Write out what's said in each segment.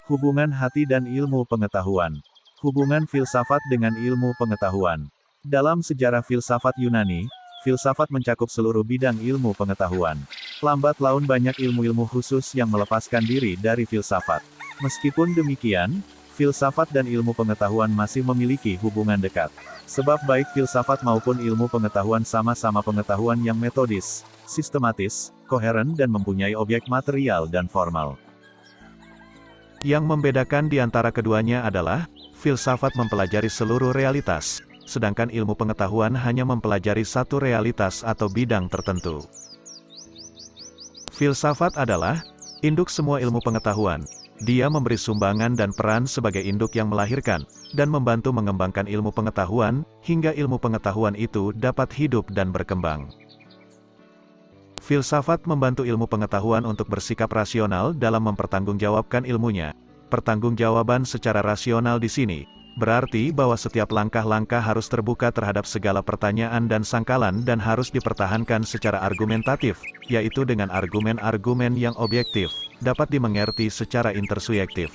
Hubungan hati dan ilmu pengetahuan. Hubungan filsafat dengan ilmu pengetahuan. Dalam sejarah filsafat Yunani, filsafat mencakup seluruh bidang ilmu pengetahuan. Lambat laun banyak ilmu-ilmu khusus yang melepaskan diri dari filsafat. Meskipun demikian, filsafat dan ilmu pengetahuan masih memiliki hubungan dekat. Sebab baik filsafat maupun ilmu pengetahuan sama-sama pengetahuan yang metodis, sistematis, koheren dan mempunyai objek material dan formal. Yang membedakan di antara keduanya adalah, filsafat mempelajari seluruh realitas, sedangkan ilmu pengetahuan hanya mempelajari satu realitas atau bidang tertentu. Filsafat adalah induk semua ilmu pengetahuan. Dia memberi sumbangan dan peran sebagai induk yang melahirkan, dan membantu mengembangkan ilmu pengetahuan, hingga ilmu pengetahuan itu dapat hidup dan berkembang. Filsafat membantu ilmu pengetahuan untuk bersikap rasional dalam mempertanggungjawabkan ilmunya. Pertanggungjawaban secara rasional di sini berarti bahwa setiap langkah-langkah harus terbuka terhadap segala pertanyaan dan sangkalan dan harus dipertahankan secara argumentatif, yaitu dengan argumen-argumen yang objektif, dapat dimengerti secara intersubjektif.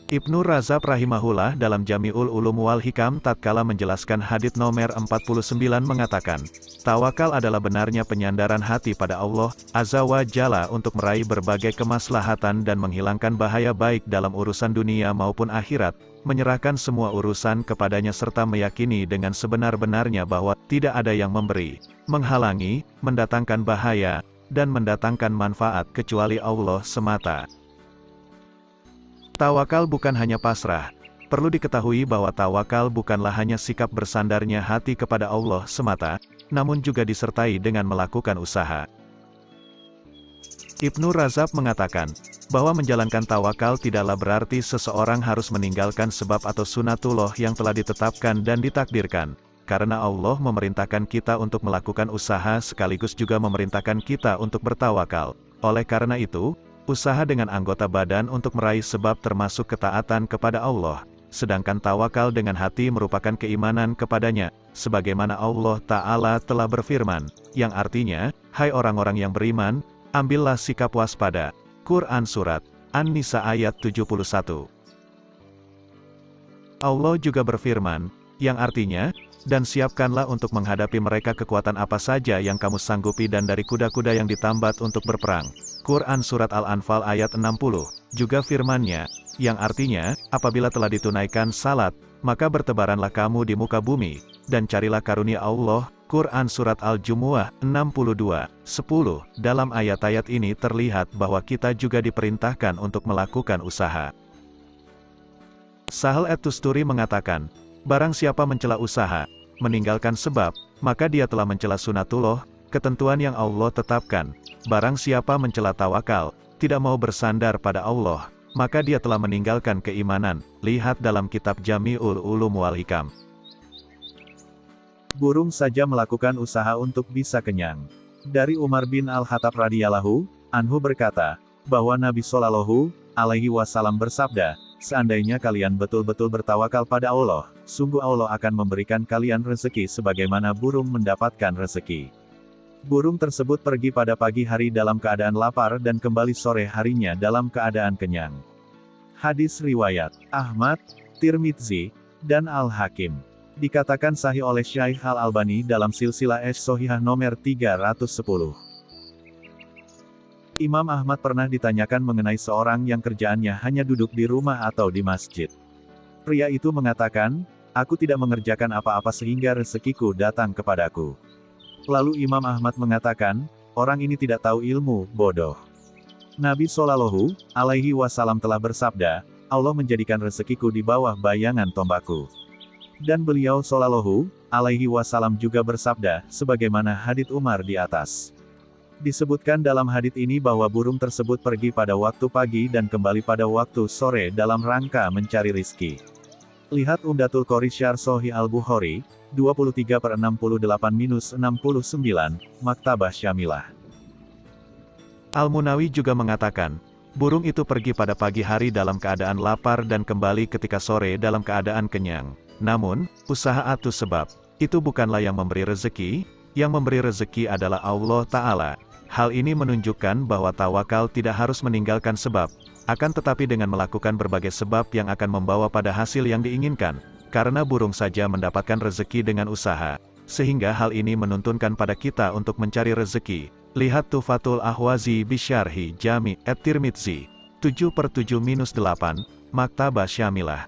Ibnu Razab rahimahullah dalam Jami'ul Ulum wal Hikam tatkala menjelaskan hadits nomor 49 mengatakan, tawakal adalah benarnya penyandaran hati pada Allah Azza wa Jalla untuk meraih berbagai kemaslahatan dan menghilangkan bahaya baik dalam urusan dunia maupun akhirat, menyerahkan semua urusan kepadanya serta meyakini dengan sebenar-benarnya bahwa tidak ada yang memberi, menghalangi, mendatangkan bahaya, dan mendatangkan manfaat kecuali Allah semata. Tawakal bukan hanya pasrah. Perlu diketahui bahwa tawakal bukanlah hanya sikap bersandarnya hati kepada Allah semata, namun juga disertai dengan melakukan usaha. Ibnu Razab mengatakan, bahwa menjalankan tawakal tidaklah berarti seseorang harus meninggalkan sebab atau sunatullah yang telah ditetapkan dan ditakdirkan, karena Allah memerintahkan kita untuk melakukan usaha sekaligus juga memerintahkan kita untuk bertawakal. Oleh karena itu, usaha dengan anggota badan untuk meraih sebab termasuk ketaatan kepada Allah, sedangkan tawakal dengan hati merupakan keimanan kepadanya, sebagaimana Allah Ta'ala telah berfirman, yang artinya, hai orang-orang yang beriman, ambillah sikap waspada. Quran Surat An-Nisa ayat 71. Allah juga berfirman, yang artinya, dan siapkanlah untuk menghadapi mereka kekuatan apa saja yang kamu sanggupi dan dari kuda-kuda yang ditambat untuk berperang. Quran Surat Al-Anfal ayat 60, juga firman-Nya, yang artinya, apabila telah ditunaikan salat, maka bertebaranlah kamu di muka bumi, dan carilah karunia Allah. Quran Surat Al-Jumu'ah 62, 10. Dalam ayat-ayat ini terlihat bahwa kita juga diperintahkan untuk melakukan usaha. Sahal at-Tusturi mengatakan, barang siapa mencela usaha, meninggalkan sebab, maka dia telah mencela sunatullah, ketentuan yang Allah tetapkan. Barang siapa mencela tawakal, tidak mau bersandar pada Allah, maka dia telah meninggalkan keimanan. Lihat dalam kitab Jami'ul Ulum wal Hikam. Burung saja melakukan usaha untuk bisa kenyang. Dari Umar bin Al-Khattab radhiyallahu anhu berkata, bahwa Nabi Shallallahu alaihi wasallam bersabda, seandainya kalian betul-betul bertawakal pada Allah, sungguh Allah akan memberikan kalian rezeki sebagaimana burung mendapatkan rezeki. Burung tersebut pergi pada pagi hari dalam keadaan lapar dan kembali sore harinya dalam keadaan kenyang. Hadis riwayat Ahmad, Tirmidzi, dan Al-Hakim. Dikatakan sahih oleh Syaikh Al-Albani dalam silsilah Ash-Shahihah nomor 310. Imam Ahmad pernah ditanyakan mengenai seorang yang kerjaannya hanya duduk di rumah atau di masjid. Pria itu mengatakan, aku tidak mengerjakan apa-apa sehingga rezekiku datang kepadaku. Lalu Imam Ahmad mengatakan, orang ini tidak tahu ilmu, bodoh. Nabi Shallallahu alaihi wasallam telah bersabda, Allah menjadikan rezekiku di bawah bayangan tombakku. Dan beliau Shallallahu alaihi wasallam juga bersabda, sebagaimana hadits Umar di atas. Disebutkan dalam hadits ini bahwa burung tersebut pergi pada waktu pagi dan kembali pada waktu sore dalam rangka mencari rizki. Lihat Umdatul Qori Syarh Sahih Al-Bukhari, 23/68-69, Maktabah Syamilah. Al-Munawi juga mengatakan, burung itu pergi pada pagi hari dalam keadaan lapar dan kembali ketika sore dalam keadaan kenyang. Namun, usaha atau sebab, itu bukanlah yang memberi rezeki, yang memberi rezeki adalah Allah Ta'ala. Hal ini menunjukkan bahwa tawakal tidak harus meninggalkan sebab, akan tetapi dengan melakukan berbagai sebab yang akan membawa pada hasil yang diinginkan, karena burung saja mendapatkan rezeki dengan usaha. Sehingga hal ini menuntunkan pada kita untuk mencari rezeki. Lihat Tuhfatul Ahwazi Bisyarhi Jami' at-Tirmidzi, 7/7-8, Maktabah Syamilah.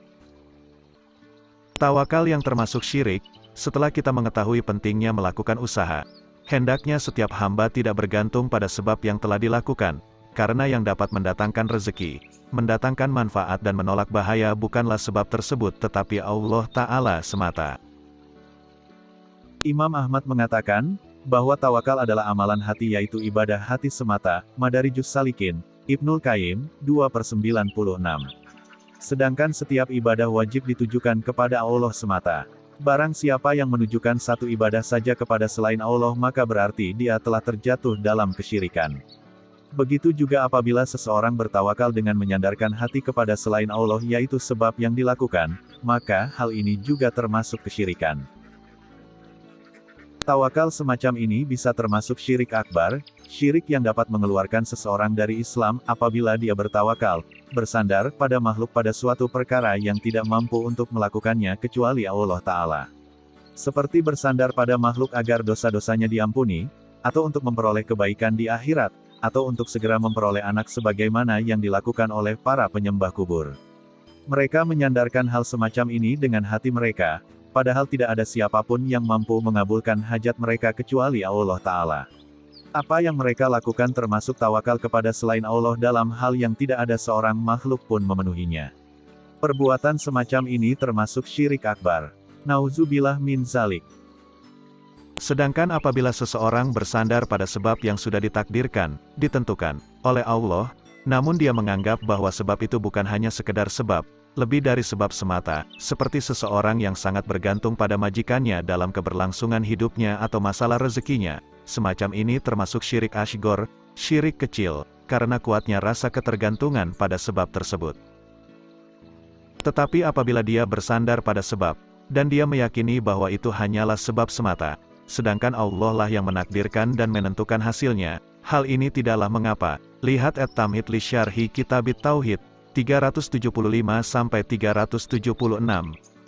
Tawakal yang termasuk syirik. Setelah kita mengetahui pentingnya melakukan usaha, hendaknya setiap hamba tidak bergantung pada sebab yang telah dilakukan, karena yang dapat mendatangkan rezeki, mendatangkan manfaat dan menolak bahaya bukanlah sebab tersebut tetapi Allah Ta'ala semata. Imam Ahmad mengatakan, bahwa tawakal adalah amalan hati yaitu ibadah hati semata, Madarijus Salikin, Ibnul Qayyim, 2/96. Sedangkan setiap ibadah wajib ditujukan kepada Allah semata. Barang siapa yang menunjukkan satu ibadah saja kepada selain Allah maka berarti dia telah terjatuh dalam kesyirikan. Begitu juga apabila seseorang bertawakal dengan menyandarkan hati kepada selain Allah yaitu sebab yang dilakukan, maka hal ini juga termasuk kesyirikan. Tawakal semacam ini bisa termasuk syirik akbar, syirik yang dapat mengeluarkan seseorang dari Islam apabila dia bertawakal, bersandar pada makhluk pada suatu perkara yang tidak mampu untuk melakukannya kecuali Allah Ta'ala. Seperti bersandar pada makhluk agar dosa-dosanya diampuni, atau untuk memperoleh kebaikan di akhirat, atau untuk segera memperoleh anak sebagaimana yang dilakukan oleh para penyembah kubur. Mereka menyandarkan hal semacam ini dengan hati mereka, padahal tidak ada siapapun yang mampu mengabulkan hajat mereka kecuali Allah Ta'ala. Apa yang mereka lakukan termasuk tawakal kepada selain Allah dalam hal yang tidak ada seorang makhluk pun memenuhinya. Perbuatan semacam ini termasuk syirik akbar. Nauzubillah min zalik. Sedangkan apabila seseorang bersandar pada sebab yang sudah ditakdirkan, ditentukan oleh Allah, namun dia menganggap bahwa sebab itu bukan hanya sekedar sebab, lebih dari sebab semata, seperti seseorang yang sangat bergantung pada majikannya dalam keberlangsungan hidupnya atau masalah rezekinya, semacam ini termasuk syirik asghar, syirik kecil, karena kuatnya rasa ketergantungan pada sebab tersebut. Tetapi apabila dia bersandar pada sebab, dan dia meyakini bahwa itu hanyalah sebab semata, sedangkan Allah lah yang menakdirkan dan menentukan hasilnya, hal ini tidaklah mengapa. Lihat At-Tamhid li Syarhi Kitabit Tauhid, 378-376,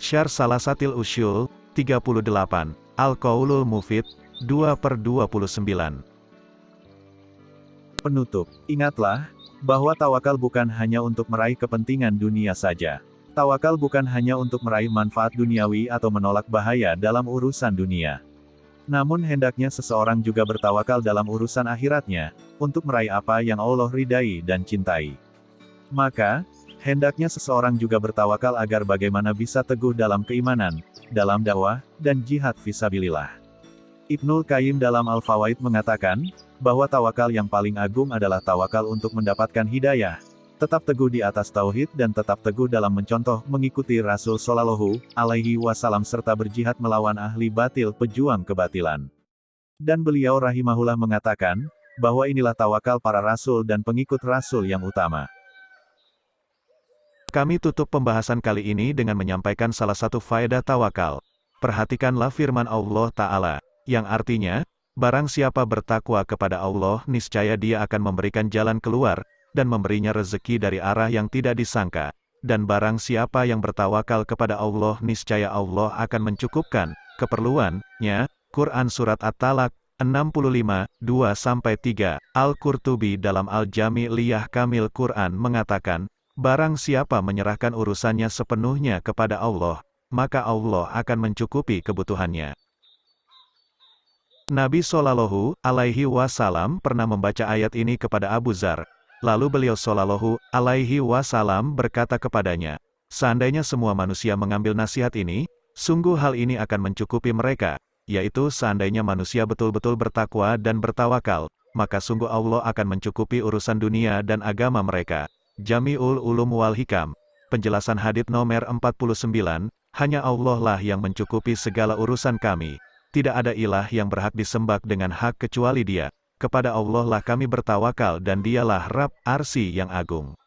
Syarh Salasatil Usyul, 38, Al-Qaulul Mufid, 2/29. Penutup, ingatlah, bahwa tawakal bukan hanya untuk meraih kepentingan dunia saja. Tawakal bukan hanya untuk meraih manfaat duniawi atau menolak bahaya dalam urusan dunia. Namun hendaknya seseorang juga bertawakal dalam urusan akhiratnya, untuk meraih apa yang Allah ridai dan cintai. Maka, hendaknya seseorang juga bertawakal agar bagaimana bisa teguh dalam keimanan, dalam dakwah, dan jihad fisabilillah. Ibnul Qayyim dalam Al-Fawaid mengatakan, bahwa tawakal yang paling agung adalah tawakal untuk mendapatkan hidayah, tetap teguh di atas tauhid dan tetap teguh dalam mencontoh mengikuti Rasul Shallallahu Alaihi Wasallam serta berjihad melawan ahli batil pejuang kebatilan. Dan beliau rahimahullah mengatakan, bahwa inilah tawakal para rasul dan pengikut rasul yang utama. Kami tutup pembahasan kali ini dengan menyampaikan salah satu faedah tawakal. Perhatikanlah firman Allah Ta'ala, yang artinya, barang siapa bertakwa kepada Allah niscaya dia akan memberikan jalan keluar, dan memberinya rezeki dari arah yang tidak disangka. Dan barang siapa yang bertawakal kepada Allah niscaya Allah akan mencukupkan keperluannya. Quran Surat At-Talaq, 65, 2-3. Al-Qurtubi dalam Al-Jami' Liyah Kamil Quran mengatakan, barang siapa menyerahkan urusannya sepenuhnya kepada Allah, maka Allah akan mencukupi kebutuhannya. Nabi Shallallahu Alaihi Wasallam pernah membaca ayat ini kepada Abu Dzar. Lalu beliau Shallallahu Alaihi Wasallam berkata kepadanya, seandainya semua manusia mengambil nasihat ini, sungguh hal ini akan mencukupi mereka, yaitu seandainya manusia betul-betul bertakwa dan bertawakal, maka sungguh Allah akan mencukupi urusan dunia dan agama mereka. Jami'ul Ulum wal Hikam, penjelasan hadits nomor 49, hanya Allah lah yang mencukupi segala urusan kami. Tidak ada ilah yang berhak disembah dengan hak kecuali Dia. Kepada Allah lah kami bertawakal dan Dialah Rabb Arsy yang agung.